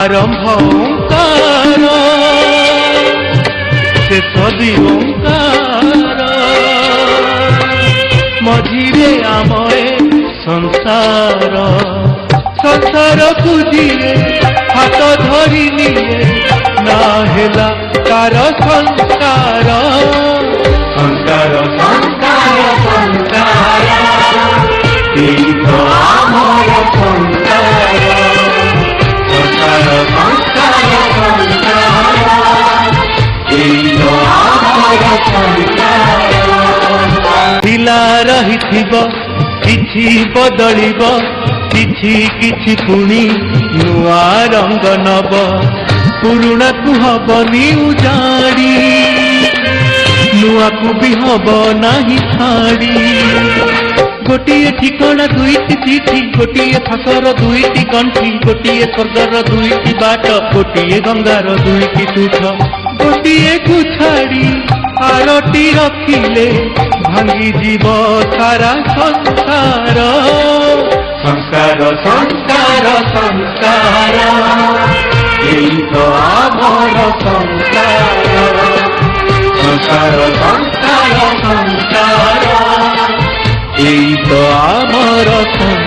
आरंभ ओंकार शेष भी ओंकार मझिरे आमए संसार संसार पूजिए हाथ धरी निये ना हेला कार संस्कार संस्कार संस्कार संस्कार एई तो आमर संस्कार संस्कार संस्कार संस्कार एई तो आमर संस्कार पिला रहिथिबो किछि बदलिब किछि किछि पुणी नुआ रंग नब पुरुणा को हबनी उजाड़ी नुआ को भी हब नाही छाड़ी गोटिए ठिकाना दुईटी चिठी गोटिए फासर दुईटी कंठी गोटिए स्वर्गर दुईटी बाट गोटिए गंगार दुईटी तुठ गोटिए को छाड़ी आरती रखिले भांगी जीव सारा संसार संस्कार संस्कार संस्कार एई तो आमर संस्कार संस्कार संस्कार संस्कार एई तो आमर संस्कार।